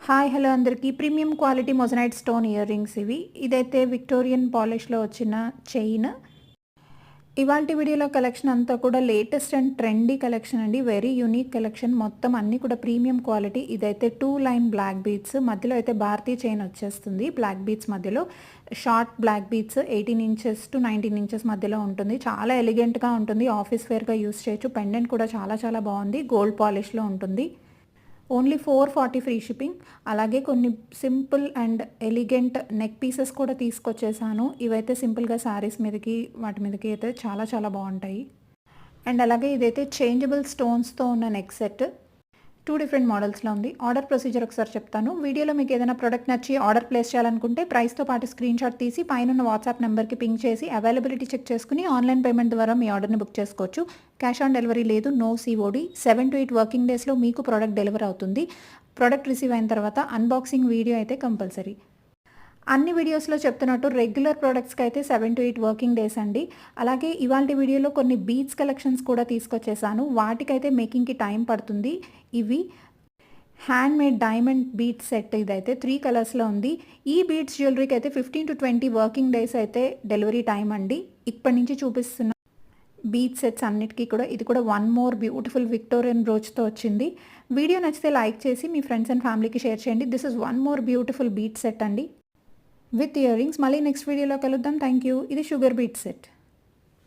Hi hello అందరికీ premium quality moissanite stone ear rings ఇదైతే Victorian పాలిష్లో వచ్చిన చైన్. ఇవాల్టి వీడియోలో కలెక్షన్ అంతా కూడా లేటెస్ట్ అండ్ ట్రెండీ కలెక్షన్ అండి. Very unique collection. మొత్తం అన్నీ కూడా ప్రీమియం క్వాలిటీ. ఇదైతే 2 లైన్ బ్లాక్ బీడ్స్ మధ్యలో అయితే భారతీ చైన్ వచ్చేస్తుంది. బ్లాక్ బీడ్స్ మధ్యలో short black beads 18 inches to 19 inches మధ్యలో ఉంటుంది. చాలా ఎలిగెంట్గా ఉంటుంది. ఆఫీస్ వేర్గా యూస్ చేయొచ్చు. పెండెంట్ కూడా చాలా బాగుంది. గోల్డ్ పాలిష్లో ఉంటుంది. Only 440 free shipping. అలాగే కొన్ని simple and elegant neck pieces కూడా తీసుకొచ్చేసాను. ఇవైతే సింపుల్గా శారీస్ మీదకి వాటి మీదకి అయితే చాలా బాగుంటాయి. అండ్ అలాగే ఇదైతే చేంజబుల్ స్టోన్స్తో ఉన్న నెక్ సెట్. 2 డిఫరెంట్ మోడల్స్లో ఉంది. ఆర్డర్ ప్రొసీజర్ ఒకసారి చెప్తాను. వీడియోలో మీకు ఏదైనా ప్రోడక్ట్ నచ్చి ఆర్డర్ ప్లేస్ చేయాలనుకుంటే ప్రైస్తో పాటు స్క్రీన్ షాట్ తీసి పైన వాట్సాప్ నెంబర్కి పింక్ చేసి అవైలబిలిటీ చెక్ చేసుకుని ఆన్లైన్ పేమెంట్ ద్వారా మీ ఆర్డర్ని బుక్ చేసుకోవచ్చు. క్యాష్ ఆన్ డెలివరీ లేదు. No COD. 7 to 8 వర్కింగ్ డేస్లో మీకు ప్రోడక్ట్ డెలివర్ అవుతుంది. ప్రోడక్ట్ రిసీవ్ అయిన తర్వాత అన్బాక్సింగ్ వీడియో అయితే కంపల్సరీ. అన్ని వీడియోస్లో చెప్తున్నట్టు రెగ్యులర్ ప్రోడక్ట్స్కి అయితే 7 to 8 వర్కింగ్ డేస్ అండి. అలాగే ఇవాళ వీడియోలో కొన్ని బీడ్స్ కలెక్షన్స్ కూడా తీసుకొచ్చేసాను. వాటికైతే మేకింగ్కి టైం పడుతుంది. ఇవి hand made diamond beads set. ఇదైతే 3 కలర్స్లో ఉంది. ఈ బీడ్స్ జ్యువెలరీకి అయితే 15 to 20 వర్కింగ్ డేస్ అయితే డెలివరీ టైం అండి. ఇప్పటి నుంచి చూపిస్తున్న బీడ్ సెట్స్ అన్నిటికీ కూడా ఇది కూడా వన్ మోర్ బ్యూటిఫుల్ విక్టోరియన్ బ్రోచ్తో వచ్చింది. వీడియో నచ్చితే లైక్ చేసి మీ ఫ్రెండ్స్ అండ్ ఫ్యామిలీకి షేర్ చేయండి. This is one more beautiful bead set అండి విత్ ఇయర్ రింగ్స్. మళ్ళీ నెక్స్ట్ వీడియోలో కలుద్దాం. Thank you. ఇది షుగర్ బీట్ సెట్.